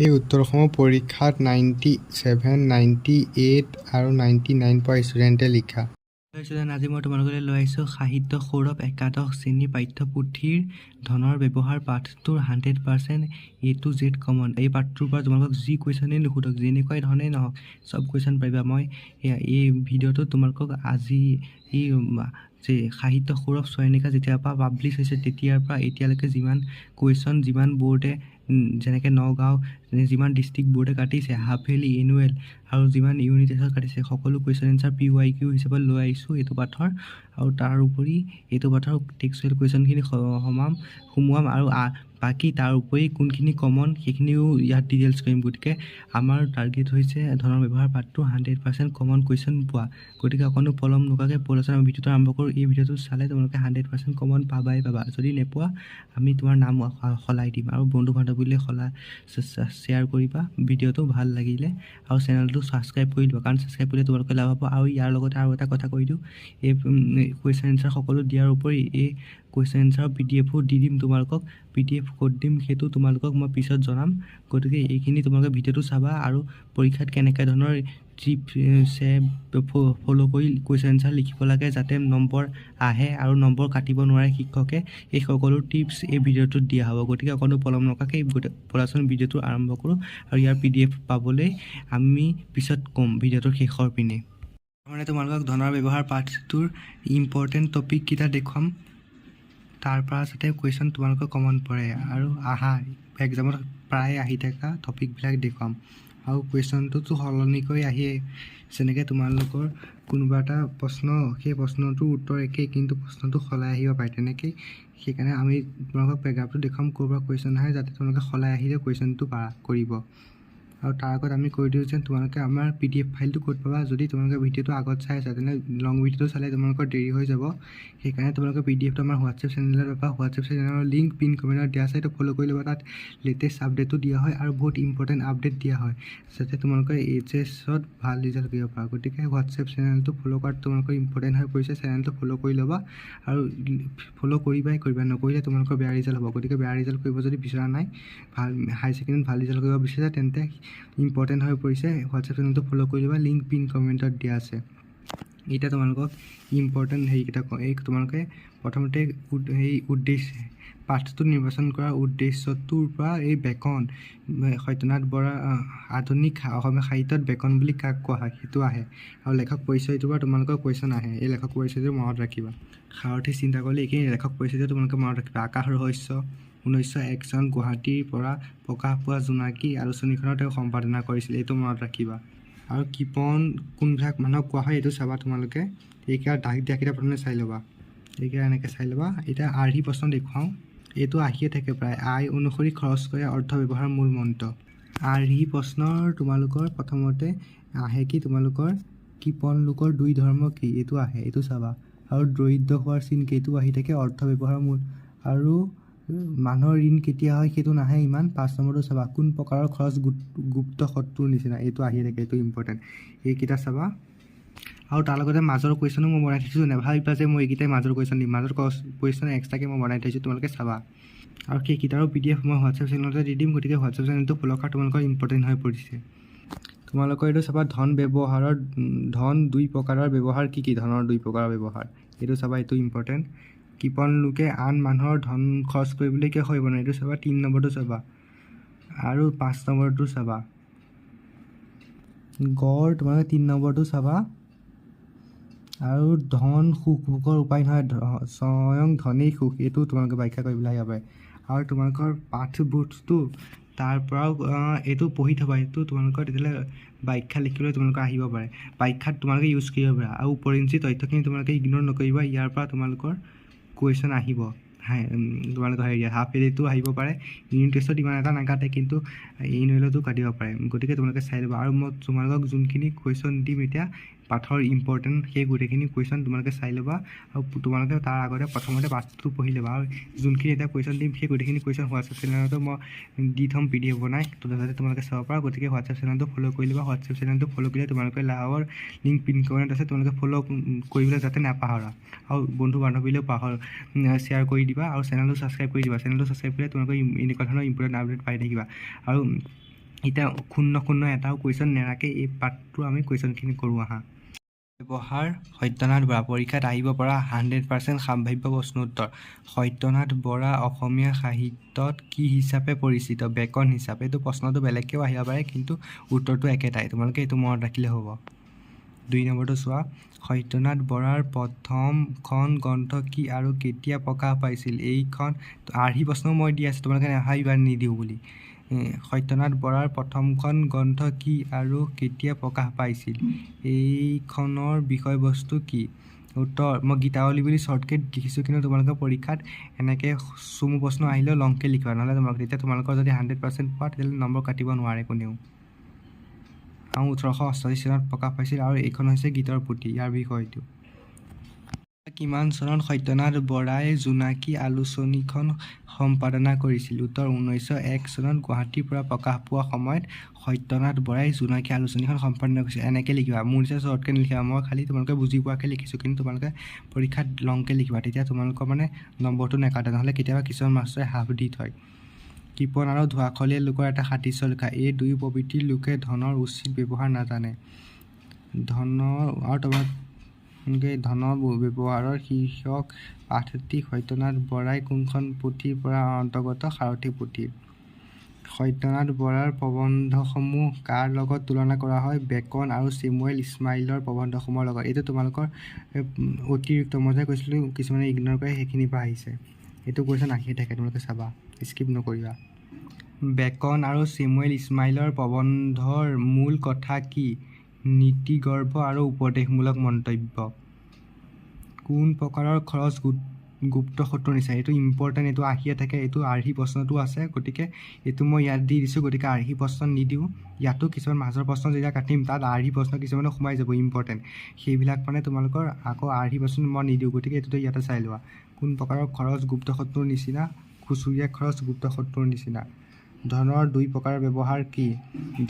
এই উত্তৰসমূহ পৰীক্ষাত 97, 98 আৰু 99 পোৱা ষ্টুডেণ্টে লিখা। আজি মই তোমালোকলৈ লৈ আহিছোঁ সাহিত্য সৌৰভ একাদশ শ্ৰেণীৰ পাঠ্যপুথিৰ ধনৰ ব্যৱহাৰ পাঠটোৰ 100% A to Z কমন। এই পাঠটোৰ পৰা তোমালোকক যি কুৱেশ্যনেই নুসুধক, যেনেকুৱাই ধৰণেই নহওক, চব কুৱেশ্যন পাৰিবা। মই এই ভিডিঅ'টো তোমালোকক আজি এই যে সাহিত্য সৌৰভ চয়নিকা যেতিয়াৰ পৰা পাব্লিছ হৈছে তেতিয়াৰ পৰা এতিয়ালৈকে যিমান কুৱেশ্যন, যিমান বৰ্ডে যেনেকৈ নগাঁও যিমান ডিষ্ট্ৰিক্ট বৰ্ডে কাটিছে, হাফ ইয়াৰলি, এনুৱেল আৰু যিমান ইউনিট টেষ্টত কাটিছে, সকলো কুৱেশ্যন এনচাৰ PYQ হিচাপত লৈ আহিছোঁ এইটো পাঠৰ। আৰু তাৰ উপৰি এইটো পাঠৰ টেক্সচুৱেল কুৱেশ্যনখিনি সোমোৱাম আৰু বাকী তাৰ উপৰি কোনখিনি কমন সেইখিনিও ইয়াত ডিটেইলছ কৰিম। গতিকে আমাৰ টাৰ্গেট হৈছে ধনৰ ব্যৱহাৰ পাঠটো 100% কমন কুৱেশ্যন পোৱা। গতিকে অকণো পলম নোকোৱাকৈ পলচন ভিডিঅ'টো আৰম্ভ কৰোঁ। এই ভিডিঅ'টো চালে তোমালোকে 100% কমন পাবা। যদি নোপোৱা আমি তোমাৰ নাম সলাই দিম আৰু বন্ধু বান্ধৱীলৈ শ্বেয়াৰ কৰিবা ভিডিঅ'টো ভাল লাগিলে, আৰু চেনেলটো ছাবস্ক্ৰাইব কৰি দিবা, কাৰণ ছাবস্ক্ৰাইব কৰিলে তোমালোকে লাভ হ'ব। আৰু ইয়াৰ লগতে আৰু এটা কথা কৈ দিওঁ, এই কুৱেশ্যন এনচাৰ সকলো দিয়াৰ উপৰি এই কুৱেশ্যন এনচাৰৰ PDF দি দিম তোমালোকক। PDF ক'ত দিম সেইটো তোমালোকক মই পিছত জনাম। গতিকে এইখিনি তোমালোকে ভিডিঅ'টো চাবা আৰু পৰীক্ষাত কেনেকৈ ধৰণৰ ফ'ল' কৰি কুৱেশ্যন এনচাৰ লিখিব লাগে যাতে নম্বৰ আহে আৰু নম্বৰ কাটিব নোৱাৰে শিক্ষকে, এই সকলো টিপছ এই ভিডিঅ'টোত দিয়া হ'ব। গতিকে অকণো পলম নকৰাকৈ এই পঢ়াচোন ভিডিঅ'টো আৰম্ভ কৰোঁ, আৰু ইয়াৰ PDF পাবলৈ আমি পিছত ক'ম ভিডিঅ'টোৰ শেষৰ পিনে। মানে তোমালোকক ধনৰ ব্যৱহাৰ পাঠটোৰ ইম্পৰ্টেণ্ট টপিককেইটা দেখুৱাম, তাৰ পৰা যাতে কুৱেশ্যন তোমালোকৰ কমন পৰে আৰু এক্সামত প্ৰায় আহি থকা টপিকবিলাক দেখুৱাম। আৰু কুৱেশ্যনটোতো সলনি কৰি আহিয়ে, যেনেকৈ তোমালোকৰ কোনোবা এটা প্ৰশ্ন, সেই প্ৰশ্নটোৰ উত্তৰ একেই কিন্তু প্ৰশ্নটো সলাই আহিব পাৰে, তেনেকেই সেইকাৰণে আমি তোমালোকক পেৰাগ্ৰাফটো দেখুৱাম ক'ৰ পৰা কুৱেশ্যন আহে, যাতে তোমালোকে সলাই আহিলে কুৱেশ্যনটো কৰিব। আৰু তাৰ আগত আমি কৈ দিওঁ যে তোমালোকে আমাৰ PDF ফাইলটো ক'ত পাবা। যদি তোমালোকে ভিডিঅ'টো আগত চাই আছা তেনে লং ভিডিঅ'টো চালে তোমালোকৰ দেৰি হৈ যাব, সেইকাৰণে তোমালোকে PDFটো আমাৰ হোৱাটছএপ চেনেলত পাবা। হোৱাটছএপ চেনেলৰ লিংক পিন কমেণ্টত দিয়া আছে, সেইটো ফ'ল' কৰি ল'বা। তাত লেটেষ্ট আপডেটো দিয়া হয় আৰু বহুত ইম্পৰ্টেণ্ট আপডেট দিয়া হয়, যাতে তোমালোকে HSত ভাল ৰিজাল্ট কৰিব পাৰা। গতিকে হোৱাটছএপ চেনেলটো ফ'ল' কৰাটো তোমালোকৰ ইম্পৰ্টেণ্ট হৈ পৰিছে। চেনেলটো ফ'ল' কৰি ল'বা, আৰু ফ'ল' কৰিবা, নকৰিলে তোমালোকৰ বেয়া ৰিজাল্ট হ'ব। গতিকে বেয়া ৰিজাল্ট কৰিব যদি বিচৰা নাই, হাই ছেকেণ্ডেৰীত ভাল ৰিজাল্ট কৰিব বিচাৰিছা, তেন্তে ইম্পৰ্টেণ্ট হৈ পৰিছে, হোৱাটছএপ চেনেলটো ফ'ল' কৰি ল'বা। লিংক পিন কমেণ্টত দিয়া আছে। এতিয়া তোমালোকক ইম্পৰ্টেণ্ট হেৰিকেইটা এই তোমালোকে প্ৰথমতে পাঠটো নিৰ্বাচন কৰাৰ উদ্দেশ্যটোৰ পৰা এই ব্যাকৰণ, সত্যনাথ বৰা আধুনিক অসমীয়া সাহিত্যত ব্যাকৰণ বুলি কাক কোৱা হয় সেইটো আহে, আৰু লেখক পৰিচয়টোৰ পৰা তোমালোকৰ কুৱেশ্যন আহে। এই লেখক পৰিচয়টো মনত ৰাখিবা। সাৰথি চিন্তা কৰিলে এইখিনি লেখক পৰিচয়টো তোমালোকে মনত ৰাখিবা। আকাশ ৰহস্য 1901 চন গুৱাহাটীৰ পৰা প্ৰকাশ পোৱা জোনাকী আলোচনীখনৰ তেওঁ সম্পাদনা কৰিছিল, এইটো মনত ৰাখিবা। আৰু কৃপণ কোনবিলাক মানুহক কোৱা হয় এইটো চাবা তোমালোকে। এইকেইটা দাগ দিয়াকেইটা প্ৰথমে চাই ল'বা, এইকেইটা এনেকৈ চাই ল'বা। এতিয়া আৰ্হি প্ৰশ্ন দেখুৱাওঁ, এইটো আহিয়ে থাকে প্ৰায়। আয় অনুসৰি খৰচ কৰে অৰ্থ ব্যৱহাৰ মূল মন্ত্ৰ। আৰ্হি প্ৰশ্নৰ তোমালোকৰ প্ৰথমতে আহে কি, তোমালোকৰ কৃপণ লোকৰ দুই ধৰ্ম কি, এইটো আহে, এইটো চাবা। আৰু দৰিদ্ৰ হোৱাৰ চিন কেইটো আহি থাকে, অৰ্থ ব্যৱহাৰ মূল। আৰু মানুহৰ ঋণ কেতিয়া হয় সেইটো নাহে ইমান। 5 নম্বৰটো চাবা, কোন প্ৰকাৰৰ খৰচ গুপ্ত শত্ৰুৰ নিচিনা, এইটো আহি থাকে, এইটো ইম্পৰ্টেণ্ট। এইকেইটা চাবা। আৰু তাৰ লগতে মাজৰ কুৱেশ্যনো মই বনাই থৈছোঁ, নেভাবিবা যে মই এইকেইটাই মাজৰ কুৱেশ্যন দিম। মাজৰ কুৱেশ্যন এক্সট্ৰাকৈ মই বনাই থৈছোঁ, তোমালোকে চাবা। আৰু সেইকেইটাৰো PDF মই হোৱাটছএপ চেনেলতে দি দিম। গতিকে হোৱাটছএপ চেনেলটো ফ'ল' কৰা তোমালোকৰ ইম্পৰ্টেণ্ট হৈ পৰিছে। তোমালোকৰ এইটো চাবা, ধন দুই প্ৰকাৰৰ ব্যৱহাৰ কি কি, ধনৰ দুই প্ৰকাৰৰ ব্যৱহাৰ, এইটো চাবা, এইটো ইম্পৰ্টেণ্ট। কৃপণ লোকে আন মানুহৰ ধন খৰচ কৰিবলৈ কিয় সহিব নোৱাৰে, এইটো চাবা। 3 নম্বৰটো চাবা, আৰু 5 নম্বৰটো চাবা। গড় তোমালোকে 3 নম্বৰটো চাবা। আৰু ধন সুখৰ উপায় নহয়, স্বয়ং ধনেই সুখ, এইটো তোমালোকে ব্যাখ্যা কৰিবলৈ আহিব পাৰে। আৰু তোমালোকৰ পাঠবোধটো তাৰ পৰাও এইটো পঢ়ি থ'বা, এইটো তোমালোকৰ তেতিয়াহ'লে ব্যাখ্যা লিখিবলৈ তোমালোকৰ আহিব পাৰে, ব্যাখ্যাত তোমালোকে ইউজ কৰিব পাৰা। আৰু উপৰিঞ্চি তথ্যখিনি তোমালোকে ইগন'ৰ নকৰিবা, ইয়াৰ পৰা তোমালোকৰ কুৱেশ্যন আহিব। তোমালোকৰ হাফ ইয়াৰলিটো আহিব পাৰে, ইউনিট টেষ্টত ইমান এটা নাকাটে, কিন্তু এনুৱেলতো কাটিব পাৰে। গতিকে তোমালোকে চাই ল'বা। আৰু মই তোমালোকক যোনখিনি কুৱেশ্যন দিম এতিয়া পাঠৰ ইম্পৰ্টেণ্ট, সেই গোটেইখিনি কুৱেশ্যন তোমালোকে চাই ল'বা। আৰু তোমালোকে তাৰ আগতে প্ৰথমতে পাঠটো পঢ়ি ল'বা। আৰু যোনখিনি এতিয়া কুৱেশ্যন দিম সেই গোটেইখিনি কুৱেশ্যন হোৱাটছএপ চেনেলতো মই দি থ'ম PDF বনাই, যাতে তোমালোকে চাব পাৰা। গতিকে হোৱাটছএপ চেনেলটো ফ'ল' কৰি ল'বা। হোৱাটছএপ চেনেলটো ফ'ল' কৰিলে তোমালোকে লাভৰ লিংক পিন কমেণ্ট আছে, তোমালোকে ফ'ল' কৰিবলৈ যাতে নাপাহৰা। আৰু বন্ধু বান্ধৱীলৈও শ্বেয়াৰ কৰি দিবা, আৰু চেনেলটো ছাবস্ক্ৰাইব কৰি দিবা। চেনেলটো ছাবস্ক্ৰাইব কৰিলে তোমালোকে এনেকুৱা ধৰণৰ ইম্পৰ্টেণ্ট আপডেট পাই থাকিবা। আৰু এতিয়া শূন্য শূন্য এটাও কুৱেশ্যন নেৰাকৈ এই পাৰ্টটো আমি কুৱেশ্যনখিনি কৰোঁ আহা। ব্যৱহাৰ সত্যনাথ বৰা পৰীক্ষাত আহিব পৰা 100% সম্ভাৱ্য প্ৰশ্ন উত্তৰ। সত্যনাথ বৰা অসমীয়া সাহিত্যত কি হিচাপে পৰিচিত? বেকন হিচাপে। এইটো প্ৰশ্নটো বেলেগকৈও আহিব পাৰে, কিন্তু উত্তৰটো একেটাই। তোমালোকে এইটো মনত ৰাখিলে হ'ব। 2 নম্বৰটো চোৱা, সত্যনাথ বৰাৰ প্ৰথমখন গ্ৰন্থ কি আৰু কেতিয়া প্ৰকাশ পাইছিল? এইখন আৰ্হি প্ৰশ্নও মই দি আছোঁ, তোমালোকে নাভাবিবা নিদিওঁ বুলি। সত্যনাথ বৰাৰ প্ৰথমখন গ্ৰন্থ কি আৰু কেতিয়া প্ৰকাশ পাইছিল? এইখনৰ বিষয়বস্তু কি? উত্তৰ মই গীতাৱলী বুলি শ্বৰ্টকৈ লিখিছোঁ, কিন্তু তোমালোকৰ পৰীক্ষাত এনেকৈ চমু প্ৰশ্ন আহিলেও লংকৈ লিখিবা, নহ'লে তেতিয়া তোমালোকৰ যদি 100% পোৱা তেতিয়াহ'লে নম্বৰ কাটিব নোৱাৰে কোনেও। আৰু 1888 চনত প্ৰকাশ পাইছিল, আৰু এইখন হৈছে গীতৰ পুথি, ইয়াৰ বিষয়টো। কিমান চনত সত্যনাথ বৰাই জোনাকী আলোচনীখন সম্পাদনা কৰিছিল? উত্তৰ 1901 চনত গুৱাহাটীৰ পৰা প্ৰকাশ পোৱা সময়ত সত্যনাথ বৰাই জোনাকী আলোচনীখন সম্পাদনা কৰিছিল। এনেকৈ লিখিবা, মোৰ নিচিনা শ্বৰ্টকৈ নিলিখিবা, মই খালি তোমালোকে বুজি পোৱাকৈ লিখিছোঁ, কিন্তু তোমালোকে পৰীক্ষাত লংকৈ লিখিবা, তেতিয়া তোমালোকৰ মানে নম্বৰটো নেকাটে, নহ'লে কেতিয়াবা কিছুমান মাষ্টৰে হাফ দি থয়। কৃপণ আৰু ধোঁৱাখলীয়া লোকৰ এটা সাদৃশ্য লিখা। এই দুয়ো প্ৰবৃত্তিৰ লোকে ধনৰ উচিত ব্যৱহাৰ নাজানে। ধনৰ ব্যৱহাৰৰ শীৰ্ষক পাঠটি সত্যনাথ বৰাই কোনখন পুথিৰ পৰা অন্তৰ্গত? সাৰথি পুথিৰ। সত্যনাথ বৰাৰ প্ৰবন্ধসমূহ কাৰ লগত তুলনা কৰা হয়? বেকন আৰু ছেমুৱেল ইছমাইলৰ প্ৰবন্ধসমূহৰ লগত। এইটো তোমালোকৰ অতিৰিক্ত, মই যে কৈছিলোঁ কিছুমানে ইগন'ৰ কৰে, সেইখিনিৰ পৰা আহিছে। এইটো কুৱেশ্যন আহিয়ে থাকে, তোমালোকে চাবা, স্কিপ নকৰিবা। বেকন আৰু ছেমুৱেল ইছমাইলৰ প্ৰবন্ধৰ মূল কথা কি? নীতিগৰ্ভ আৰু উপদেশমূলক মন্তব্য। কোন প্ৰকাৰৰ খৰচ গুপ্ত শত্ৰুৰ নিচিনা? এইটো ইম্পৰ্টেণ্ট, এইটো আহিয়ে থাকে, এইটো আৰ্হি প্ৰশ্নটো আছে, গতিকে এইটো মই ইয়াত দি দিছোঁ, গতিকে আৰ্হি প্ৰশ্ন নিদিওঁ। ইয়াতো কিছুমান মাজৰ প্ৰশ্ন যেতিয়া কাটিম তাত আৰ্হি প্ৰশ্ন কিছুমানে সোমাই যাব ইম্পৰ্টেণ্ট, সেইবিলাক মানে তোমালোকৰ আকৌ আৰ্হি প্ৰশ্ন মই নিদিওঁ, গতিকে এইটোতো ইয়াতে চাই লোৱা। কোন প্ৰকাৰৰ খৰচ গুপ্ত শত্ৰুৰ নিচিনা? খুচুৰীয়া খৰচ গুপ্ত শত্ৰুৰ নিচিনা। ধনৰ 2 প্ৰকাৰৰ ব্যৱহাৰ কি?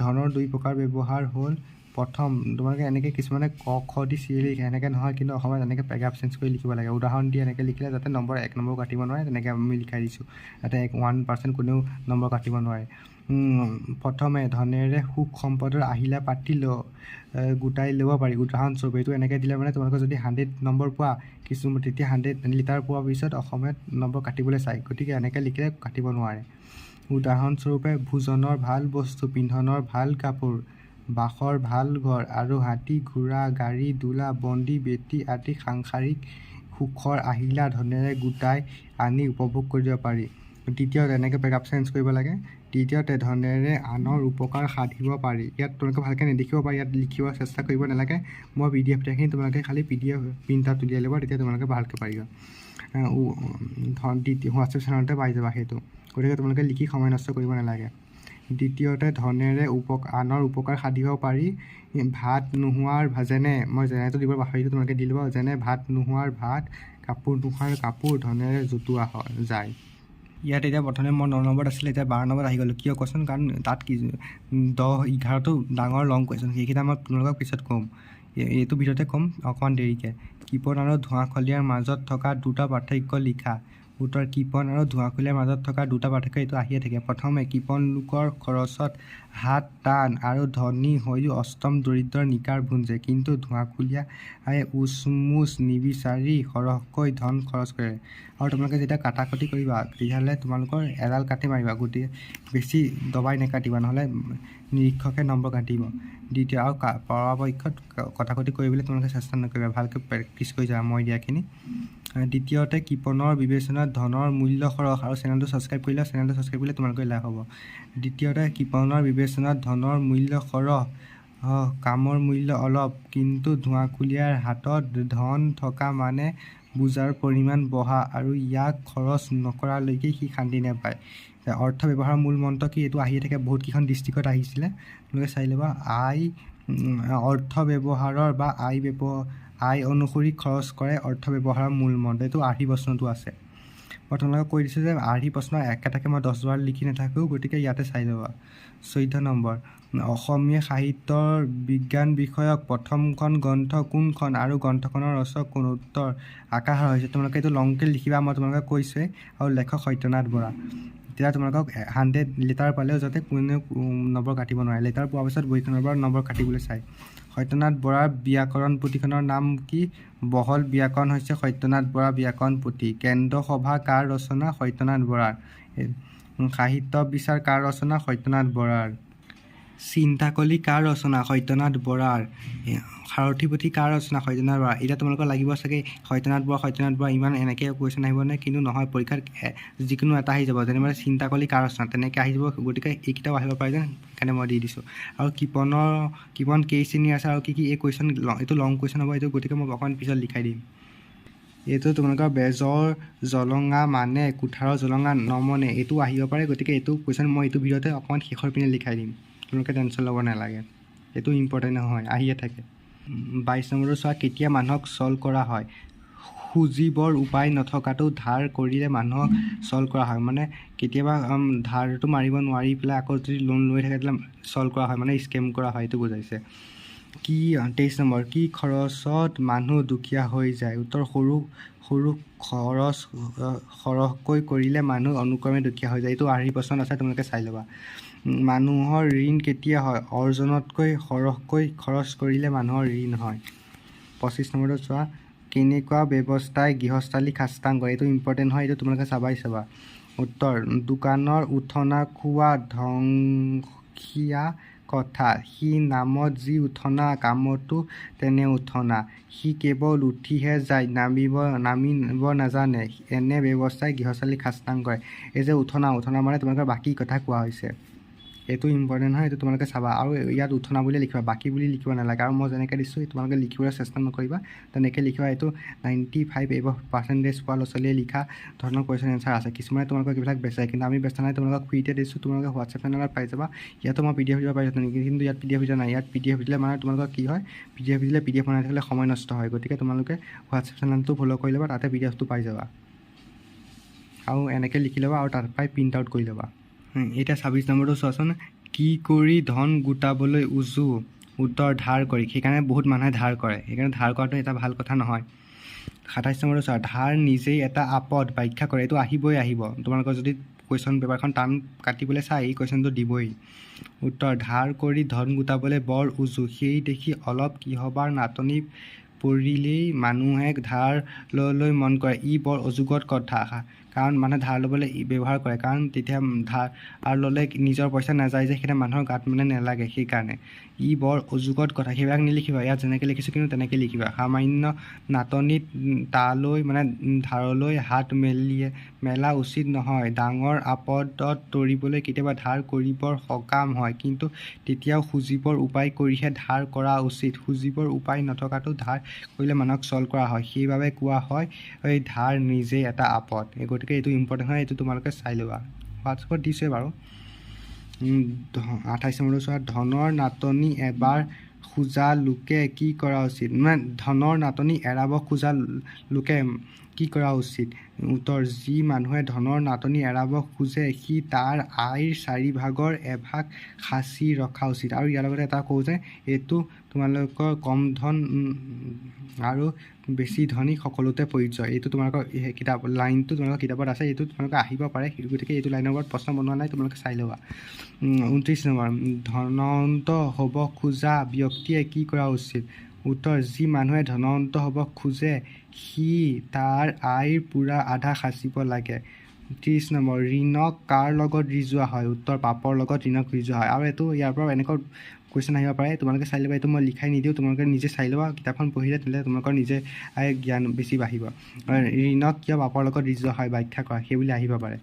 ধনৰ 2 প্ৰকাৰৰ ব্যৱহাৰ হ'ল, প্ৰথম তোমালোকে এনেকৈ কিছুমানে ক খ দি চিৰিয়েলি লিখে, এনেকৈ নহয়, কিন্তু অসমত এনেকৈ পেগাপ চেঞ্জ কৰি লিখিব লাগে। উদাহৰণ দি এনেকৈ লিখিলে যাতে নম্বৰ 1 নম্বৰ কাটিব নোৱাৰে, তেনেকৈ আমি লিখাই দিছোঁ, যাতে 1% কোনেও নম্বৰ কাটিব নোৱাৰে। প্ৰথমে ধনেৰে সুখ সম্পদৰ আহিলা পাতি গোটাই ল'ব পাৰি। উদাহৰণস্বৰূপে এইটো এনেকৈ দিলে মানে তোমালোকে যদি 100 নম্বৰ পোৱা তেতিয়া 100 লিটাৰ পোৱাৰ পিছত অসমীয়াত নম্বৰ কাটিবলৈ চায়, গতিকে এনেকৈ লিখিলে কাটিব নোৱাৰে। উদাহৰণস্বৰূপে ভোজনৰ ভাল বস্তু, পিন্ধনৰ ভাল কাপোৰ, বাসৰ ভাল ঘৰ আৰু হাতী ঘোঁৰা গাড়ী দোলা বন্দী বেটী আদি সাংসাৰিক সুখৰ আহিলা ধনেৰে গোটাই আনি উপভোগ কৰিব পাৰি। দ্বিতীয়তে এনেকৈ পেগাপ চেঞ্জ কৰিব লাগে। তৃতীয়তে ধনেৰে আনৰ উপকাৰ সাধিব পাৰি। ইয়াত তোমালোকে ভালকৈ নেদেখিব পাৰি, ইয়াত লিখিব চেষ্টা কৰিব নালাগে, মই PDF দিয়াখিনি তোমালোকে খালি PDF প্ৰিণ্ট আউট উলিয়াই ল'ব, তেতিয়া তোমালোকে ভালকৈ পাৰিবা। হোৱাটছএপ চেনেলতে পাই যাবা সেইটো, গতিকে তোমালোকে লিখি সময় নষ্ট কৰিব নালাগে। দ্বিতীয়তে ধনেৰে আনৰ উপকাৰ সাধিব পাৰি। ভাত নোহোৱাৰ যেনে, মই যেনেটো দিব পাহৰিছোঁ, তোমালোকে দি ল'ব, যেনে ভাত নোহোৱাৰ ভাত, কাপোৰ নোহোৱাৰ কাপোৰ ধনেৰে জোটোৱা যায়। ইয়াত এতিয়া প্ৰথমে মই 9 নম্বৰত আছিলে, এতিয়া 12 নম্বৰত আহি গ'লোঁ। কিয় কোৱাচোন? কাৰণ তাত কি 10-11টো ডাঙৰ লং কুৱেশ্যন, সেইকেইটা মই তোমালোকক পিছত ক'ম, এইটো ভিতৰতে ক'ম অকণমান দেৰিকৈ। কৃপণ আৰু ধোঁৱাখলীয়াৰ মাজত থকা 2টা পাৰ্থক্য লিখা। উত্তৰ কৃপণ আৰু ধোঁৱাখলীয়াৰ মাজত থকা 2টা পাৰ্থক্য এইটো আহিয়ে থাকে। প্ৰথমে কৃপণ লোকৰ খৰচত হাত টান আৰু ধনী হৈও অষ্টম দৰিদ্ৰৰ নিকাৰ ভুঞ্জে, কিন্তু ধোঁৱাখলীয়াই উচমুচ নিবিচাৰি সৰহকৈ ধন খৰচ কৰে। আৰু তোমালোকে যেতিয়া কাটাকটি কৰিবা তেতিয়াহ'লে তোমালোকৰ এডাল কাটি মাৰিবা, গতিকে বেছি দবাই নেকাটিবা, নহ'লে নিৰীক্ষকে নম্বৰ কাটিব। দ্বিতীয়, আৰু পৰাপক্ষত কটাকটি কৰিবলৈ তোমালোকে চেষ্টা নকৰিবা, ভালকৈ প্ৰেক্টিছ কৰি যাবা মই দিয়াখিনি। দ্বিতীয়তে কৃপণৰ বিবেচনাত ধনৰ মূল্য সৰহ, আৰু চেনেলটো ছাবস্ক্ৰাইব কৰিলে তোমালোকৰ লাভ হ'ব। দ্বিতীয়তে কৃপণৰ বিবেচনাত ধনৰ মূল্য সৰহ, কামৰ মূল্য অলপ, কিন্তু ধোঁৱাখলীয়াৰ হাতত ধন থকা মানে বোজাৰ পৰিমাণ বঢ়া, আৰু ইয়াক খৰচ নকৰালৈকে সি শান্তি নাপায়। অৰ্থ ব্যৱহাৰৰ মূল মন্ত্ৰ কি? এইটো আহিয়ে থাকে, বহুতকেইখন ডিষ্ট্ৰিক্টত আহিছিলে, তোমালোকে চাই ল'বা। অৰ্থ ব্যৱহাৰৰ বা আয় অনুসৰি খৰচ কৰে অৰ্থ ব্যৱহাৰৰ মূল মন্ত্ৰ, এইটো আৰ্হি প্ৰশ্নটো আছে। মই তোমালোকক কৈ দিছোঁ যে আৰ্হি প্ৰশ্ন একেটাকে মই 10 বাৰ লিখি নাথাকোঁ, গতিকে ইয়াতে চাই ল'বা। 14 নম্বৰ, অসমীয়া সাহিত্যৰ বিজ্ঞান বিষয়ক প্ৰথমখন গ্ৰন্থ কোনখন আৰু গ্ৰন্থখনৰ ৰচক কোন? উত্তৰ আকাশৰ হৈছে। তোমালোকে এইটো লংকৈ লিখিবা, মই তোমালোকে কৈছোঁৱেই, আৰু লেখক সত্যনাথ বৰা। তেতিয়া তোমালোকক 100 লিটাৰ পালেও যাতে কোনেও নম্বৰ কাটিব নোৱাৰে। লিটাৰ পোৱাৰ পিছত বহীখনৰ পৰা নম্বৰ কাটিবলৈ চায়। সত্যনাথ বৰাৰ ব্যাকৰণ পুথিখনৰ নাম কি? বহল ব্যাকৰণ হৈছে সত্যনাথ বৰা ব্যাকৰণ পুথি। কেন্দ্ৰ সভা কাৰ ৰচনা? সত্যনাথ বৰাৰ। সাহিত্য বিচাৰ কাৰ ৰচনা? সত্যনাথ বৰাৰ। চিন্তাকলি কাৰ ৰচনা? সত্যনাথ বৰাৰ। সাৰথি পুথি কাৰ ৰচনা? সত্যনাথ বৰা। এতিয়া তোমালোকৰ লাগিব চাগে সত্যনাথ বৰা ইমান এনেকৈ কুৱেশ্যন আহিবনে? কিন্তু নহয়, পৰীক্ষাত যিকোনো এটা আহি যাব। যেনেবা চিন্তাকলি কাৰ ৰচনা তেনেকৈ আহি যাব। গতিকে এইকেইটাও আহিব পাৰে যেন সেইকাৰণে মই দি দিছোঁ। আৰু কৃপন কেই শ্ৰেণীৰ আছে আৰু কি এই কুৱেশ্যন এইটো লং কুৱেশ্যন হ'ব এইটো, গতিকে মই অকণমান পিছত লিখাই দিম। এইটো তোমালোকৰ বেজৰ জলঙা মানে কুঠাৰৰ জলঙা নমনে এইটো আহিব পাৰে। গতিকে এইটো কুৱেশ্যন মই এইটো ভিডিঅ'তে অকণমান শেষৰ পিনে লিখাই দিম, তোমালোকে টেনশ্যন ল'ব নালাগে, এইটো ইম্পৰ্টেণ্ট নহয়, আহিয়ে থাকে। 22 নম্বৰটো চোৱা, কেতিয়া মানুহক চল্ভ কৰা হয়? খুজিবৰ উপায় নথকাটো ধাৰ কৰিলে মানুহক চল্ভ কৰা হয়। মানে কেতিয়াবা ধাৰটো মাৰিব নোৱাৰি পেলাই আকৌ যদি লোন লৈ থাকে তেতিয়া চল্ভ কৰা হয়, মানে স্কেম কৰা হয়, এইটো বুজাইছে। 23 নম্বৰ, কি খৰচত মানুহ দুখীয়া হৈ যায়? উত্তৰ, সৰু খৰচ সৰহকৈ কৰিলে মানুহ অনুক্ৰমে দুখীয়া হৈ যায়। এইটো আৰ্হি প্ৰশ্নত আছে, তোমালোকে চাই ল'বা। মানুহৰ ঋণ কেতিয়া হয়? অৰ্জনতকৈ সৰহকৈ খৰচ কৰিলে মানুহৰ ঋণ হয়। 25 নম্বৰটো চোৱা, কেনেকুৱা ব্যৱস্থাই গৃহস্থালী খাস্তাং কৰে? এইটো ইম্পৰ্টেণ্ট হয়, এইটো তোমালোকে চাবা। উত্তৰ, দোকানৰ উঠনা খোৱা ধ্বংসীয়া কথা। সি নামত যি উঠনা কামতো তেনে উঠনা। সি কেৱল উঠিহে যায় নামিব নাজানে। এনে ব্যৱস্থাই গৃহস্থালী খাস্তাং কৰে। এই যে উঠনা মানে তোমালোকৰ বাকী কথা কোৱা হৈছে, এইটো ইম্পৰ্টেণ্ট হয়, এইটো তোমালোকে চাবা। আৰু ইয়াত উঠনা বুলি লিখিবা, বাকী বুলি লিখিব নালাগে। আৰু মই যেনেকৈ দিছোঁ তোমালোকে লিখিবলৈ চেষ্টা নকৰিবা, তেনেকৈ লিখিবা। এইটো 95% পোৱা ল'ৰা ছোৱালীয়ে লিখা ধৰণৰ কুৱেশ্যন এনচাৰ আছে। কিছুমানে তোমালোকক এইবিলাক বেচায়, কিন্তু আমি বেচা নাই, তোমালোকক ফ্ৰীতে দিছোঁ, তোমালোকে হোৱাটছএপ চেনেলত পাই যাবা। ইয়াতো মই PDF দিব পাৰিছোঁ নেকি, কিন্তু ইয়াত PDF দিয়া নাই। ইয়াত PDF দিলে মানে তোমালোকৰ কি হয়, PDF দিলে PDF বনাই থাকিলে সময় নষ্ট হয়। গতিকে তোমালোকে হোৱাটছএপ চেনেলটো ফ'ল' কৰি ল'বা, তাতে PDFটো পাই যাবা। আৰু এনেকৈ লিখি ল'বা আৰু তাৰ পৰাই প্ৰিণ্ট আউট কৰি ল'বা। এতিয়া 26 নম্বৰটো চোৱাচোন, কি কৰি ধন গোটাবলৈ উজু? উত্তৰ, ধাৰ কৰি। সেইকাৰণে বহুত মানুহে ধাৰ কৰে, সেইকাৰণে ধাৰ কৰাটো এটা ভাল কথা নহয়। 27 নম্বৰটো চোৱা, ধাৰ নিজেই এটা আপদ, ব্যাখ্যা কৰে। এইটো আহিব, তোমালোকৰ যদি কুৱেশ্যন পেপাৰখন টান কাটিবলৈ চাই এই কুৱেশ্যনটো দিবই। উত্তৰ, ধাৰ কৰি ধন গোটাবলৈ বৰ উজু, সেই দেখি অলপ কিহবাৰ নাটনি পৰিলেই মানুহে ধাৰ ল'বলৈ মন কৰে। ই বৰ অযুগত কথা, কাৰণ মানুহে ধাৰ ল'বলৈ ব্যৱহাৰ কৰে, কাৰণ তেতিয়া ধাৰ ল'লে নিজৰ পইচা নাযায় যে, সেইকাৰণে মানুহৰ গাত মানে নেলাগে, সেইকাৰণে ই বৰ অযুগত কথা। সেইবিলাক নিলিখিবা, ইয়াত যেনেকৈ লিখিছোঁ কিন্তু তেনেকৈ লিখিবা। সামান্য নাটনিত তালৈ মানে ধাৰলৈ হাত মেলা উচিত নহয়। ডাঙৰ আপদত তৰিবলৈ কেতিয়াবা ধাৰ কৰিবৰ সকাম হয়, কিন্তু তেতিয়াও খুজিবৰ উপায় কৰিহে ধাৰ কৰা উচিত। খুজিবৰ উপায় নথকাটো ধাৰ কৰিলে মানুহক চল্ভ কৰা হয়, সেইবাবে কোৱা হয় ধাৰ নিজেই এটা আপদ। গতিকে এইটো ইম্পৰ্টেণ্ট হয়, এইটো তোমালোকে চাই ল'বা, হোৱাটছএপত দিছে বাৰু। 28 নম্বৰটো চোৱা, ধনৰ নাটনি এবাৰ খোজা লোকে কি কৰা উচিত? মানে ধনৰ নাটনি এৰাব খোজা লোকে কি কৰা উচিত? উত্তৰ, যি মানুহে ধনৰ নাটনি এৰাব খোজে সি তাৰ আয়ৰ 4ভাগৰ এভাগ সাঁচি ৰখা উচিত। আৰু ইয়াৰ লগতে এটা কওঁ যে এইটো তোমালোকৰ কম ধন আৰু বেছি ধনী সকলোতে প্ৰযোজ্য। এইটো তোমালোকৰ লাইনটো তোমালোকৰ কিতাপত আছে, এইটো তোমালোকে আহিব পাৰে, গতিকে এইটো লাইনৰ ওপৰত প্ৰশ্ন বনোৱা নাই, তোমালোকে চাই ল'বা। 29 নম্বৰ, ধনৱন্ত হ'ব খোজা ব্যক্তিয়ে কি কৰা উচিত? উত্তৰ, যি মানুহে ধনৱন্ত হ'ব খোজে সি তাৰ আয়ৰ পূৰা আধা সাঁচিব লাগে। 30 নম্বৰ, ঋণক কাৰ লগত ৰিজোৱা হয়? উত্তৰ, পাপৰ লগত ঋণক ৰিজোৱা হয়। আৰু এইটো ইয়াৰ পৰা এনেকুৱা কুৱেশ্যন আহিব পাৰে, তোমালোকে চাই ল'বা। এইটো মই লিখাই নিদিওঁ, তোমালোকে নিজে চাই ল'বা, কিতাপখন পঢ়িলে তেতিয়াহ'লে তোমালোকৰ নিজে জ্ঞান বেছি বাঢ়িব। ঋণক কিয় পাপৰ লগত ৰিজোৱা হয় ব্যাখ্যা কৰা, সেইবুলি আহিব পাৰে।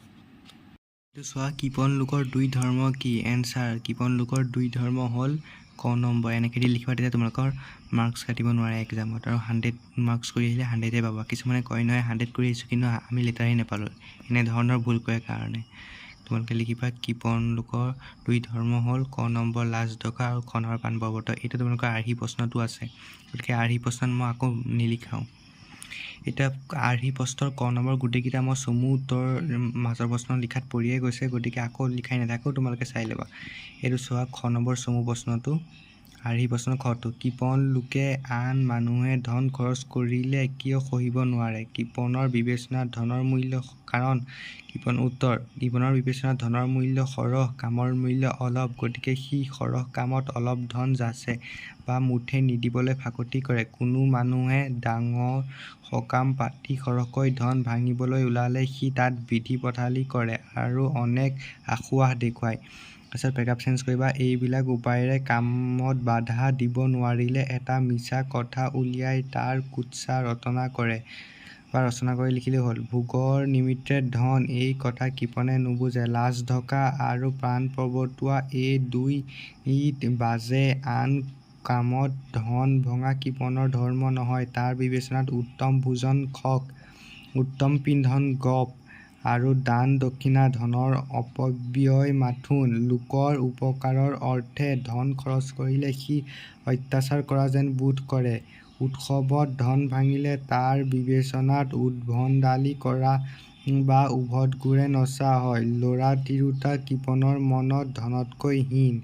এইটো চোৱা, কৃপণ লোকৰ 2 ধৰ্ম কি? এনচাৰ, কৃপণ লোকৰ 2 ধৰ্ম হ'ল ক নম্বৰ। এনেকৈ দি লিখিবা, তেতিয়া তোমালোকৰ মাৰ্কছ কাটিব নোৱাৰে এক্সামত। আৰু 100 মাৰ্কছ কৰি আহিলে 100 পাবা। কিছুমানে কয় নহয় 100 কৰি আহিছোঁ কিন্তু আমি লেটাৰেই নাপালোঁ, এনেধৰণৰ ভুল কৰে কাৰণে। তোমালোকে লিখিবা, কৃপণ লোকৰ 2 ধৰ্ম হ'ল ক নম্বৰ লাজ ডকা আৰু খনৰ পাণ পৰ্বত। এইটো তোমালোকৰ আৰ্হি প্ৰশ্নটো আছে, গতিকে আৰ্হি প্ৰশ্নত মই আকৌ নিলিখাওঁ। এতিয়া আৰ্হি প্ৰশ্নৰ ক নম্বৰ গোটেইকেইটা মই চমু উত্তৰ মাজৰ প্ৰশ্ন লিখাত পৰিয়ে গৈছে, গতিকে আকৌ লিখাই নাথাকোঁ, তোমালোকে চাই ল'বা। এইটো চোৱা, খ নম্বৰ চমু প্ৰশ্নটো আৰু এই প্ৰশ্নৰ খটো কৃপণ লোকে আন মানুহে ধন খৰচ কৰিলে কিয় সহিব নোৱাৰে? কৃপণৰ বিবেচনাত ধনৰ মূল্য কাৰণ উত্তৰ কৃপণৰ বিবেচনাত ধনৰ মূল্য সৰহ, কামৰ মূল্য অলপ, গতিকে সি সৰহ কামত অলপ ধন যাচে বা মুঠে নিদিবলৈ ফাঁকতি কৰে। কোনো মানুহে ডাঙৰ সকাম পাতি সৰহকৈ ধন ভাঙিবলৈ ওলালে সি তাত বিধি পথালি কৰে আৰু অনেক আঁসোৱাহ দেখুৱায়। তাৰপিছত পেৰেগ্ৰাফ চেঞ্জ কৰিবা। এইবিলাক উপায়েৰে কামত বাধা দিব নোৱাৰিলে এটা মিছা কথা উলিয়াই তাৰ কুৎসা ৰটনা কৰে বা ৰচনা কৰি লিখিলেই হ'ল। ভোগৰ নিমিত্তে ধন এই কথা কৃপণে নুবুজে। লাজ ঢকা আৰু প্ৰাণ প্ৰৱৰ্তোৱা এই দুইত বাজে। আন কামত ধন ভঙা কৃপণৰ ধৰ্ম নহয়। তাৰ বিবেচনাত উত্তম ভোজন খক, উত্তম পিন্ধন গপ আৰু দান দক্ষিণা ধনৰ অপব্যয় মাথোন। লোকৰ উপকাৰৰ অৰ্থে ধন খৰচ কৰিলে সি অত্যাচাৰ কৰা যেন বোধ কৰে। উৎসৱত ধন ভাঙিলে তাৰ বিবেচনাত উদ্ভণ্ডালি কৰা বা উভতগুৰে নচা হয়। ল'ৰা তিৰোতা কৃপণৰ মনত ধনতকৈ হীন।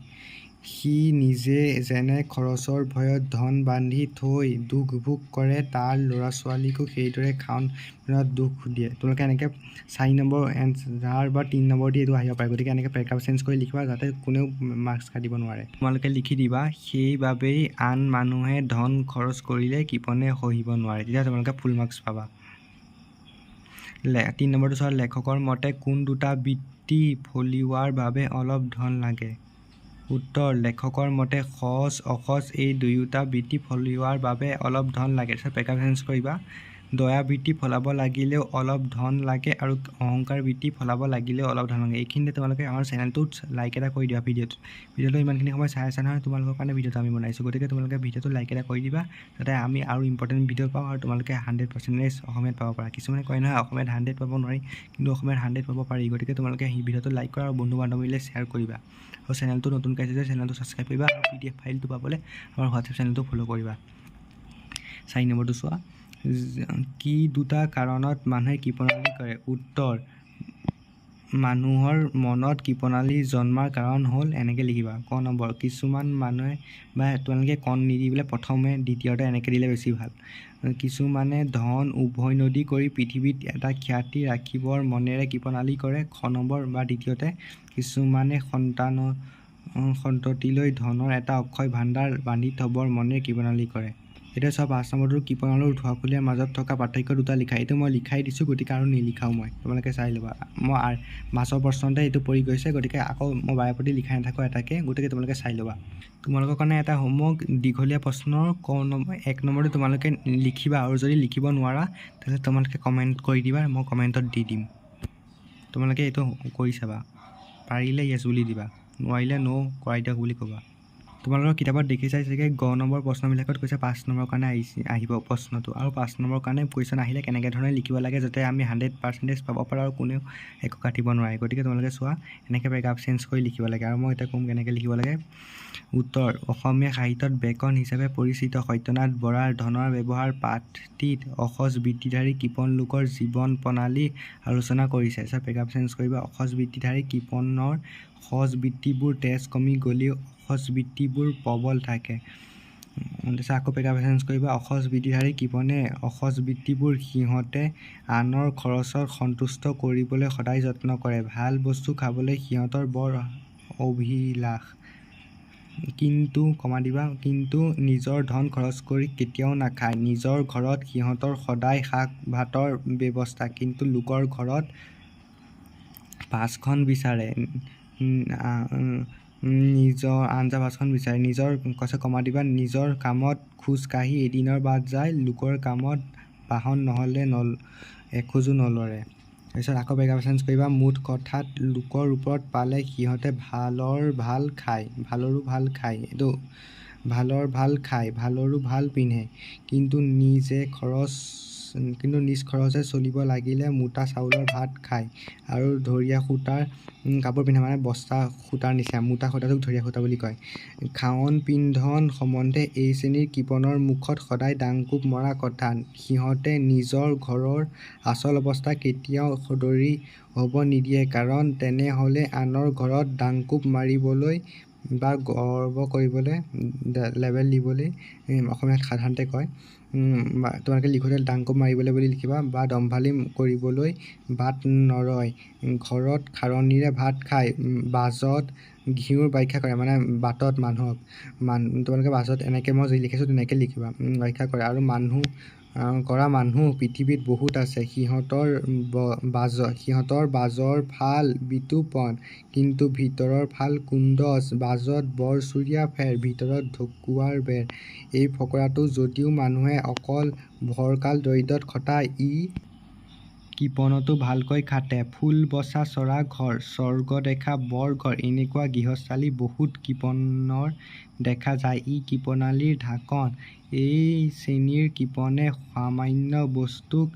সি নিজে যেনে খৰচৰ ভয়ত ধন বান্ধি থৈ দুখ ভোগ কৰে, তাৰ ল'ৰা ছোৱালীকো সেইদৰে খাওন পিনত দুখ দিয়ে। তোমালোকে এনেকৈ 4 নম্বৰ এনচাৰ বা 3 নম্বৰ দি এইটো আহিব পাৰে। গতিকে এনেকৈ পেৰেগ্ৰাফ চেঞ্জ কৰি লিখিবা যাতে কোনেও মাৰ্কছ কাটিব নোৱাৰে। তোমালোকে লিখি দিবা সেইবাবেই আন মানুহে ধন খৰচ কৰিলে কৃপণে সহিব নোৱাৰে। তেতিয়া তোমালোকে ফুল মাৰ্কছ পাবা। 3 নম্বৰটো চোৱা। লেখকৰ মতে কোন দুটা বৃত্তি ফলিওৱাৰ বাবে অলপ ধন লাগে? উত্তৰ লেখকৰ মতে সজ অসজ এই দুয়োটা বৃত্তি ফলিওৱাৰ বাবে অলপ ধন লাগে। তাৰপিছত পেৰেগ্ৰাফ চেঞ্জ কৰিবা। দয়া বৃত্তি ফলাব লাগিলেও অলপ ধন লাগে আৰু অহংকাৰ বৃত্তি ফলাব লাগিলেও অলপ ধন লাগে। এইখিনিতে তোমালোকে আমাৰ চেনেলটোত লাইক এটা কৰি দিবা। ভিডিঅ'টো ইমানখিনি সময় চাই আছা নহয়, তোমালোকৰ কাৰণে ভিডিঅ'টো আমি বনাইছোঁ। গতিকে তোমালোকে ভিডিঅ'টো লাইক এটা কৰি দিবা যাতে আমি আৰু ইম্পৰ্টেণ্ট ভিডিঅ' পাওঁ আৰু তোমালোকে 100% অসমীয়াত পাব পাৰা। কিছুমানে কয় নহয় অসমীয়াত 100 পাব নোৱাৰি, কিন্তু অসমীয়াত 100 পাব পাৰি। গতিকে তোমালোকে সেই ভিডিঅ'টো লাইক কৰা আৰু বন্ধু বান্ধৱীলৈ শ্বেয়াৰ কৰিবা। আৰু চেনেলটো নতুনকৈ আছে যে চেনেলটো ছাবস্ক্ৰাইব কৰিবা আৰু PDF ফাইলটো পাবলৈ আমাৰ হোৱাটছএপ চেনেলটো ফ'ল' কৰিবা। 4 নম্বৰটো চোৱা। কি দুটা কাৰণত মানুহে কৃপণালি কৰে? উত্তৰ মানুহৰ মনত কৃপণালি জন্মাৰ কাৰণ হ'ল এনেকৈ লিখিবা। ক নম্বৰ কিছুমান মানুহে বা তোমালোকে কণ নিদি পেলাই প্ৰথমে দ্বিতীয়তে এনেকৈ দিলে বেছি ভাল। কিছুমানে ধন উভৈনদী কৰি পৃথিৱীত এটা খ্যাতি ৰাখিবৰ মনেৰে কৃপণালি কৰে। খ নম্বৰ বা দ্বিতীয়তে কিছুমানে সন্ততিলৈ ধনৰ এটা অক্ষয় ভাণ্ডাৰ বান্ধি থবৰ মনেৰে কৃপণালি কৰে। এতিয়া চোৱা 5 নম্বৰটো কৃপণ আৰু ধোঁৱাখুলীয়াৰ মাজত থকা পাৰ্থক্য দুটা লিখা। এইটো মই লিখাই দিছোঁ, গতিকে আৰু নিলিখাও মই, তোমালোকে চাই ল'বা। মই মাছৰ প্ৰশ্নতে এইটো পৰি গৈছে, গতিকে আকৌ মই বাৰে প্ৰতি লিখাই নাথাকোঁ এটাকে, গতিকে তোমালোকে চাই ল'বা। তোমালোকৰ কাৰণে এটা হোমৱৰ্ক দীঘলীয়া প্ৰশ্নৰ 1 নম্বৰটো তোমালোকে লিখিবা আৰু যদি লিখিব নোৱাৰা তেতিয়াহ'লে তোমালোকে কমেণ্ট কৰি দিবা, মই কমেণ্টত দি দিম। তোমালোকে এইটো কৰি চাবা, পাৰিলে য়েছ বুলি দিবা, নোৱাৰিলে ন' কৰাই দিয়ক বুলি ক'বা। তোমালোকৰ কিতাপত দেখি চাই চাগে গ নম্বৰ প্ৰশ্নবিলাকত কৈছে 5 নম্বৰৰ কাৰণে আহিব প্ৰশ্নটো, আৰু 5 নম্বৰৰ কাৰণে কুৱেশ্যন আহিলে কেনেকৈ ধৰণে লিখিব লাগে যাতে আমি 100% পাব পাৰোঁ আৰু কোনেও একো কাটিব নোৱাৰে। গতিকে তোমালোকে চোৱা এনেকৈ পেৰেগ্ৰাফ চেঞ্জ কৰি লিখিব লাগে, আৰু মই এতিয়া ক'ম কেনেকৈ লিখিব লাগে। উত্তৰ অসমীয়া সাহিত্যত বেকন হিচাপে পৰিচিত সত্যনাথ বৰাৰ ধনৰ ব্যৱহাৰ পাঠটিত অসজ বৃত্তিধাৰী কৃপণ লোকৰ জীৱন প্ৰণালী আলোচনা কৰিছে। তাৰপিছত পেৰেগ্ৰাফ চেঞ্জ কৰিবা। অসজ বৃত্তিধাৰী কৃপণৰ সজ বৃত্তিবোৰ তেজ কমি গ'লেও অসজ বৃত্তিবোৰ প্ৰবল থাকে। তাৰপিছত আকৌ পেৰেগ্ৰাফ চেঞ্জ কৰিবা। অসজ বৃত্তিধাৰী কৃপণে অসজ বৃত্তিবোৰ সিহঁতে আনৰ খৰচত সন্তুষ্ট কৰিবলৈ সদায় যত্ন কৰে। ভাল বস্তু খাবলৈ সিহঁতৰ বৰ অভিলাষ, কিন্তু নিজৰ ধন খৰচ কৰি কেতিয়াও নাখায়। নিজৰ ঘৰত সিহঁতৰ সদায় শাক ভাতৰ ব্যৱস্থা, কিন্তু লোকৰ ঘৰত পাঁচখন বিচাৰে, নিজৰ কামত খোজ কাঢ়ি এদিনৰ বাট যায়, লোকৰ কামত বাহন নহ'লে এখোজো নলৰে। তাৰপিছত আকৌ পেৰেগ্ৰাফ চেঞ্জ কৰিবা। মুঠ কথাত লোকৰ ওপৰত পালে সিহঁতে ভালৰো ভাল খায়, ভালৰো ভাল পিন্ধে, কিন্তু নিজ খৰচে চলিব লাগিলে মোটা চাউলৰ ভাত খায় আৰু ধৰিয়া সূতাৰ কাপোৰ পিন্ধে, মানে বস্তা সূতাৰ নিচিনা, মোটা সূতাটোক ধৰিয়া সূতা বুলি কয়। খাৱন পিন্ধন সম্বন্ধে এই শ্ৰেণীৰ কৃপণৰ মুখত সদায় দাংকোপ মৰা কথা। সিহঁতে নিজৰ ঘৰৰ আচল অৱস্থা কেতিয়াও সদৰি হ'ব নিদিয়ে, কাৰণ তেনেহ'লে আনৰ ঘৰত দাংকোপ মাৰিবলৈ বা গৰ্ব কৰিবলৈ লেবেল দিবলৈ অসমীয়াত সাধাৰণতে কয়। তোমালোকে লিখোঁতে ডাংকোপ মাৰিবলৈ বুলি লিখিবা, বা দম্ভালি কৰিবলৈ বাট নৰয়, ঘৰত খাৰণীৰে ভাত খায়, বাজত ঘিউৰ ব্যাখ্যা কৰে, মানে বাটত মানুহক তোমালোকে বাজত এনেকৈ মই যি লিখিছোঁ তেনেকৈ লিখিবা, ব্যাখ্যা কৰে। আৰু মানুহ পৃথিৱীত বহুত আছে, সিহঁতৰ বাজৰ ফাল বিতোপন, কিন্তু ভিতৰৰ ফাল কুন্দচ, বাজত বৰ চুৰীয়া ফেৰ, ভিতৰত ঢকুৱাৰ বেৰ। এই ফকৰাটো যদিও মানুহে অকল ভৰকাল দৰিদ্ৰত খটায়, ই কৃপণতো ভালকৈ খাটে। ফুল বচা চৰা ঘৰ, স্বৰ্গ দেখা বৰ ঘৰ, এনেকুৱা গৃহস্থালী বহুত কৃপণৰ দেখা যায়। ই কৃপণালীৰ ঢাকন। এই শ্ৰেণীৰ কৃপণে সামান্য বস্তুক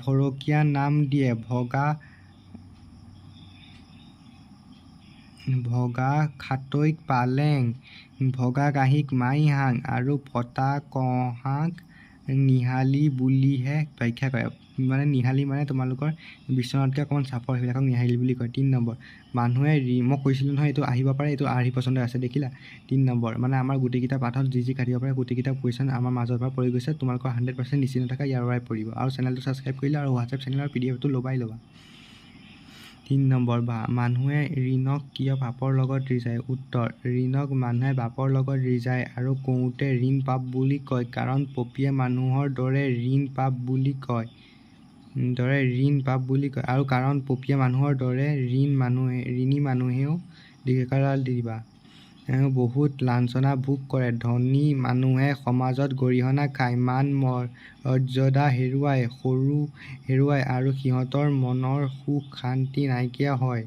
ভৰকীয়া নাম দিয়ে। ভগা খাটৈক পালেং, ভগা কাঁহীক মাইহাং আৰু ফটা কঢ়াক নিহালী বুলিহে ব্যাখ্যা কৰে। মানে নিহালী মানে তোমালোকৰ বিচনাতকৈ অকণমান চাপৰ, সেইবিলাকক নিহালী বুলি কয়। 3 নম্বৰ, মানুহে মই কৈছিলোঁ নহয় এইটো আহিব পাৰে, এইটো আৰ্হি পচন্দ আছে, দেখিলা। 3 নম্বৰ, মানে আমাৰ গোটেইকেইটা পাঠত যি কাটিব পাৰে গোটেইকেইটা কুৱেশ্যন আমাৰ মাজৰ পৰা পৰি গৈছে। তোমালোকৰ 100% নিশ্চিন্ত থকা ইয়াৰ পৰাই পৰিব। আৰু চেনেলটো ছাবস্ক্ৰাইব কৰিলে আৰু হোৱাটছএপ চেনেলৰ PDF-টো ল'বাই ল'বা। 3 নম্বৰ, মানুহে ঋণক কিয় পাপৰ লগত ৰিজায়? উত্তৰ, ঋণক মানুহে পাপৰ লগত ৰিজায় আৰু কওঁতে ঋণ পাপ বুলি কয়, কাৰণ পপীয়ে মানুহৰ দৰে ঋণ পাপ বুলি কয়। আৰু কাৰণ পপীয়ে মানুহৰ দৰে ঋণী মানুহেও দীৰ্ঘকাল দিবা বহুত লাঞ্ছনা ভোগ কৰে। ধনী মানুহে সমাজত গৰিহণা খায়, মান মৰ্যাদা হেৰুৱায় আৰু সিহঁতৰ মনৰ সুখ শান্তি নাইকিয়া হয়।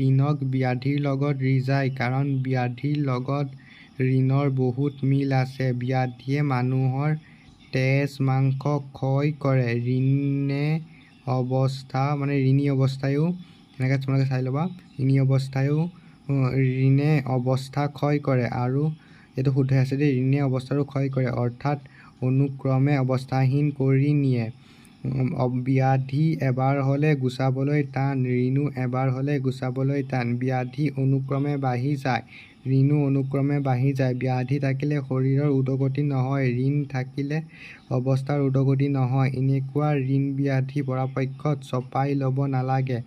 ঋণক ব্যাধিৰ লগত ৰিজায়, কাৰণ ব্যাধিৰ লগত ঋণৰ বহুত মিল আছে। ব্যাধিয়ে মানুহৰ তেজ মাংস ক্ষয় কৰে। ঋণী অৱস্থায়ো এনেকৈ তোমালোকে চাই ল'বা, ঋণে অৱস্থা ক্ষয় কৰে, আৰু এইটো শুদ্ধ আছে দেই, ঋণে অৱস্থাৰো ক্ষয় কৰে, অৰ্থাৎ অনুক্ৰমে অৱস্থাহীন কৰি নিয়ে। ব্যাধি এবাৰ হ'লে গুচাবলৈ টান, ঋণো এবাৰ হ'লে গুচাবলৈ টান। ব্যাধি অনুক্ৰমে বাঢ়ি যায়, ঋণো অনুক্ৰমে বাঢ়ি যায়। ব্যাধি থাকিলে শৰীৰৰ উদগতি নহয়, ঋণ থাকিলে অৱস্থাৰ উদগতি নহয়। এনেকুৱা ঋণ ব্যাধি পৰাপক্ষত চপাই ল'ব নালাগে।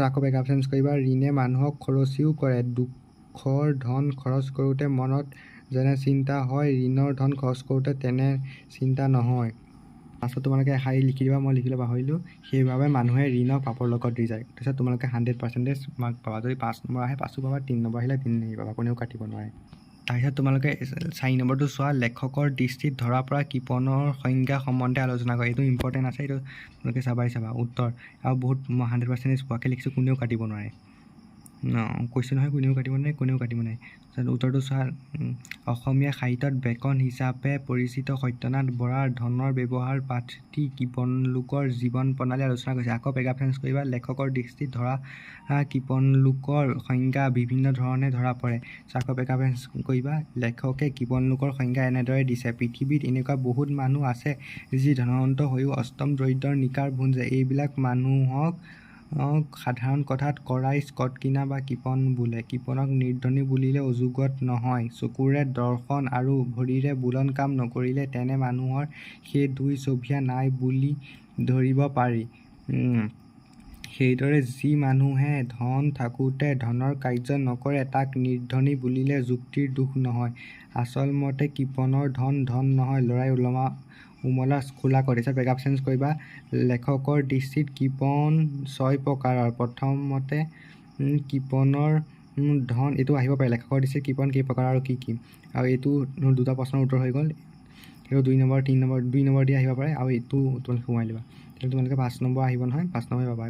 আকৌ বেক আপ চেঞ্জ কৰিবা। ঋণে মানুহক খৰচীও কৰে। দুখৰ ধন খৰচ কৰোঁতে মনত যেনে চিন্তা হয়, ঋণৰ ধন খৰচ কৰোঁতে তেনে চিন্তা নহয়। লাষ্টত তোমালোকে এষাৰি লিখি দিবা, মই লিখিবলৈ পাহৰিলোঁ। সেইবাবে মানুহে ঋণক পাপৰ লগত ৰিজায়। তাৰপিছত তোমালোকে 100% মাৰ্ক পাবা। যদি 5 নম্বৰ আহে 5 পাবা, 3 নম্বৰ আহিলে 3 পাবা, কোনেও কাটিব নোৱাৰে। তাৰপিছত তোমালোকে 4 নম্বৰটো চোৱা, লেখকৰ দৃষ্টিত ধৰা পৰা কৃপণৰ সংজ্ঞা সম্বন্ধে আলোচনা কৰে। এইটো ইম্পৰ্টেণ্ট আছে, এইটো তোমালোকে চাবা। উত্তৰ, আৰু বহুত মই 100% পোৱাকৈ লিখিছোঁ, কোনেও কাটিব নোৱাৰে। কৈছোঁ নহয়, কোনেও কাটিব নোৱাৰে। উত্তৰটো চোৱা, অসমীয়া সাহিত্যত বেকন হিচাপে পৰিচিত সত্যনাথ বৰাৰ ধনৰ ব্যৱহাৰ পাঠটি কৃপণলোকৰ জীৱন প্ৰণালী আলোচনা কৰিছে। আকৌ বেক আপ চেঞ্জ কৰিবা। লেখকৰ দৃষ্টিত ধৰা কৃপণলোকৰ সংজ্ঞা বিভিন্ন ধৰণে ধৰা পৰে। আকৌ বেক আপ চেঞ্জ কৰিবা। লেখকে কৃপণলোকৰ সংজ্ঞা এনেদৰে দিছে: পৃথিৱীত এনেকুৱা বহুত মানুহ আছে যি ধনৱন্ত হৈও অষ্টম দৰিদ্ৰৰ নিকাৰ ভুঞ্জে। এইবিলাক মানুহক সাধাৰণ কথাত কৰাই কটকিনা বা কৃপণ বোলে। কৃপণক নিৰ্ধনী বুলিলে অযুগত নহয়। চকুৰে দৰ্শন আৰু ভৰিৰে বুলন কাম নকৰিলে তেনে মানুহৰ সেই দুই চভিয়া নাই বুলি ধৰিব পাৰি। সেইদৰে যি মানুহে ধন থাকোঁতে ধনৰ কাৰ্য নকৰে তাক নিৰ্ধনী বুলিলে যুক্তিৰ দোষ নহয়। আচলমতে কৃপণৰ ধন নহয়, ল'ৰাই উমলা খোলা কৰে। তাৰপিছত বেক আপ চেঞ্জ কৰিবা। লেখকৰ দৃষ্টিত কৃপণ 6 প্ৰকাৰৰ। প্ৰথমতে কৃপণৰ ধন, এইটো আহিব পাৰে, লেখকৰ দৃষ্টিত কৃপণ কেই প্ৰকাৰ আৰু কি? আৰু এইটো 2টা প্ৰশ্নৰ উত্তৰ হৈ গ'ল। এইটো 2 নম্বৰ 3 নম্বৰ 2 নম্বৰ দি আহিব পাৰে, আৰু এইটো তোমালোকে সোমাই ল'বা। তেতিয়া তোমালোকে 5 নম্বৰ আহিব নহয়, 5 নম্বৰ পাবা।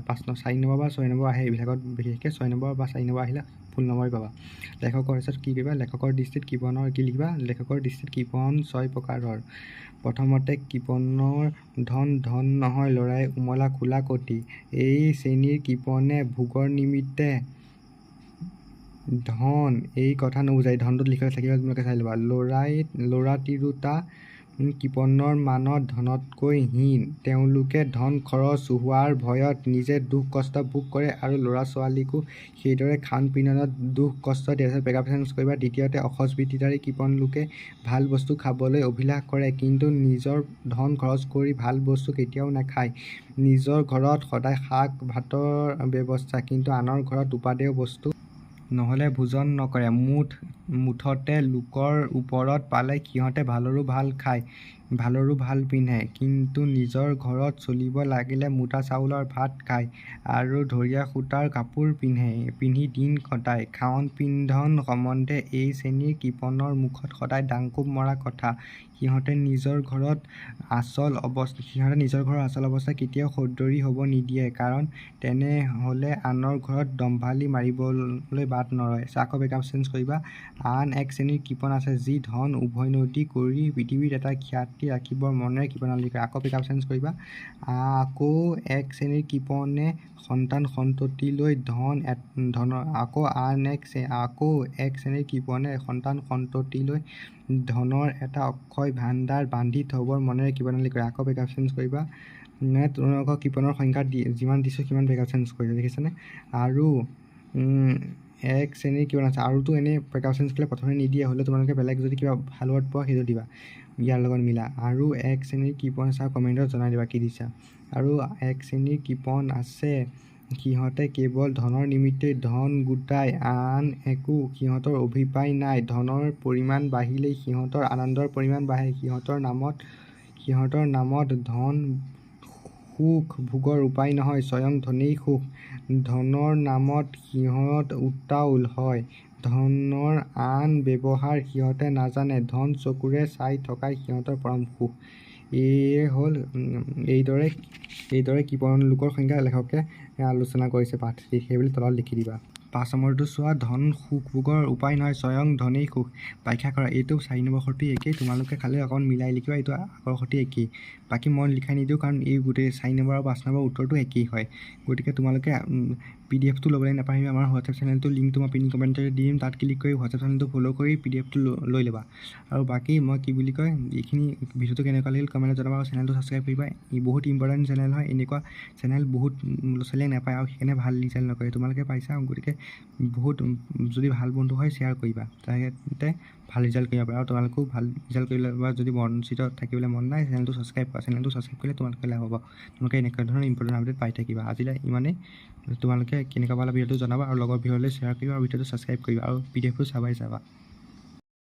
4 নম্বৰ বা 6 নম্বৰ আহে এইবিলাকত, বিশেষকৈ 6 নম্বৰ বা 4 নম্বৰ আহিলে ফুল নম্বৰ পাবা। লেখকৰ পিছত কি কৰিবা? লেখকৰ দৃষ্টিত কৃপণৰ কি লিখিবা? লেখকৰ দৃষ্টিত কৃপণ 6 প্ৰকাৰৰ। প্ৰথমতে কৃপণৰ ধন নহয়, ল'ৰাই উমলা খোলা কটি। এই শ্ৰেণীৰ কৃপণে ভোগৰ নিমিত্তে ধন এই কথা নুবুজায়। ধনটোত লিখিবলৈ থাকিব, তোমালোকে চাই ল'বা। ল'ৰা তিৰোতা কৃপণৰ মানত ধনতকৈ হীন। তেওঁলোকে ধন খৰচ হোৱাৰ ভয়ত নিজে দুখ কষ্ট ভোগ কৰে আৰু ল'ৰা ছোৱালীকো সেইদৰে খান পিননত দুখ কষ্ট দিয়ে। বেকআপ চেঞ্জ কৰিবা। দ্বিতীয়তে, অসৎ বৃত্তিধাৰী কৃপণ লোকে ভাল বস্তু খাবলৈ অভিলাষ কৰে, কিন্তু নিজৰ ধন খৰচ কৰি ভাল বস্তু কেতিয়াও নাখায়। নিজৰ ঘৰত সদায় শাক ভাতৰ ব্যৱস্থা, কিন্তু আনৰ ঘৰত উপাদেয় বস্তু নহ'লে ভোজন নকৰে। মুঠতে লোকৰ ওপৰত পালে সিহঁতে ভালৰো ভাল খায়, ভালৰো ভাল পিন্ধে, কিন্তু নিজৰ ঘৰত চলিব লাগিলে মোটা চাউলৰ ভাত খায় আৰু ধৰীয়া সূতাৰ কাপোৰ পিন্ধি দিন কটায়। খাৱন পিন্ধন সম্বন্ধে এই শ্ৰেণীৰ কৃপণৰ মুখত সদায় ডাংকোব মৰা কথা। সিহঁতে নিজৰ ঘৰৰ আচল অৱস্থা কেতিয়াও সদৰী হ'ব নিদিয়ে, কাৰণ তেনে হ'লে আনৰ ঘৰত দম্ভালি মাৰিবলৈ বাট নৰয়। আকৌ বেকআপ চেঞ্জ কৰিবা। আন এক শ্ৰেণীৰ কৃপণ আছে, যি ধন উভৈনদী কৰি পৃথিৱীত এটা খ্যাতি ৰাখিবৰ মনেৰে কৃপণালি কৰে। আকৌ বেকআপ চেঞ্জ কৰিবা। আকৌ এক শ্ৰেণীৰ কৃপণে সন্তান সন্ততিলৈ ধনৰ এটা অক্ষয় ভাণ্ডাৰ বান্ধি থবৰ মনেৰে কৃপণালি কৰে। আকৌ বেকআপ চেঞ্জ কৰিবা। তোমালোকক কৃপণৰ সংখ্যা যিমান দিছোঁ সিমান বেকআপ চেঞ্জ কৰিবা, দেখিছেনে? আৰু এক শ্ৰেণীৰ কৃপণ আছে। আৰুতো এনেই বেকআপ চেঞ্জ কৰিলে প্ৰথমে নিদিয়ে, হ'লেও তোমালোকে বেলেগ যদি কিবা ভাল ৱৰ্ড পোৱা সেইটো দিবা ইয়াৰ লগত মিলা। আৰু এক শ্ৰেণীৰ কৃপণ আছে, কমেণ্টত জনাই দিবা কি দিছা। আৰু এক শ্ৰেণীৰ কৃপণ আছে, সিহঁতে কেৱল ধনৰ নিমিত্তেই ধন গোটায়, আন একো সিহঁতৰ অভিপ্ৰায় নাই। ধনৰ পৰিমাণ বাঢ়িলেই সিহঁতৰ আনন্দৰ পৰিমাণ বাঢ়ে। সিহঁতৰ নামত ধন সুখ ভোগৰ উপায় নহয়, স্বয়ং ধনেই সুখ। ধনৰ নামত সিহঁত উতাউল হয়, ধনৰ আন ব্যৱহাৰ সিহঁতে নাজানে। ধন চকুৰে চাই থকাই সিহঁতৰ পৰম সুখ। এইদৰে কৃপণ লোকৰ সংখ্যা লেখকে আলোচনা কৰিছে পাঠ, সেইবুলি তলত লিখি দিবা। 5 নম্বৰটো চোৱা। ধন সুখ ভোগৰ উপায় নহয়, স্বয়ং ধনেই সুখ। ব্যাখ্যা কৰা। এইটো 4 নম্বৰ সৈতে একেই, তোমালোকে খালি অকণ মিলাই লিখিবা। এইটো আগৰ সৈতে একেই, বাকী মই লিখাই নিদিওঁ, কাৰণ এই গোটেই 4 নম্বৰ আৰু 5 নম্বৰ উত্তৰটো একেই হয়। গতিকে তোমালোকে PDF টো ল'বলৈ নাপাহৰিবা। আমাৰ হোৱাটছএপ চেনেলটোৰ লিংকটো মই পিন কমেণ্টত দি দিম, তাত ক্লিক কৰি হোৱাটছএপ চেনেলটো ফ'ল' কৰি PDF টো লৈ ল'বা। আৰু বাকী মই এইখিনি ভিডিঅ'টো কেনেকুৱা লাগিল কমেণ্টত জনাবা, আৰু চেনেলটো ছাবস্ক্ৰাইব কৰিবা। বহুত ইম্পৰ্টেণ্ট চেনেল হয়, এনেকুৱা চেনেল বহুত ল'ৰা ছোৱালীয়ে নাপায়, আৰু সেইকাৰণে ভাল ৰিজাল্ট নকৰে। তোমালোকে পাইছা, গতিকে বহুত যদি ভাল বন্ধু হয় শ্বেয়াৰ কৰিবা, যাতে ভাল ৰিজাল্ট কৰিব পাৰে। আৰু তোমালোকেও ভাল ৰিজাল্ট কৰিবলৈ বা যদি বঞ্চিত থাকিবলৈ মন নাই, চেনেলটো ছাবস্ক্ৰাইব কৰা। চেনেলটো ছাবস্ক্ৰাইব কৰিলে তোমালোকে লাভ হ'ব। তোমালোকে এনেকুৱা ধৰণৰ ইম্পৰ্টেণ্ট আপডেট পাই থাকিবা। আজিলৈ ইমানেই। তোমালোকে কেনেকুৱা পালা ভিডিঅ'টো জনাবা, আৰু লগৰ ভিডিঅ'লৈ শ্বেয়াৰ কৰিবা, আৰু ভিডিঅ'টো ছাবস্ক্ৰাইব কৰিবা, আৰু PDF টো চাবা।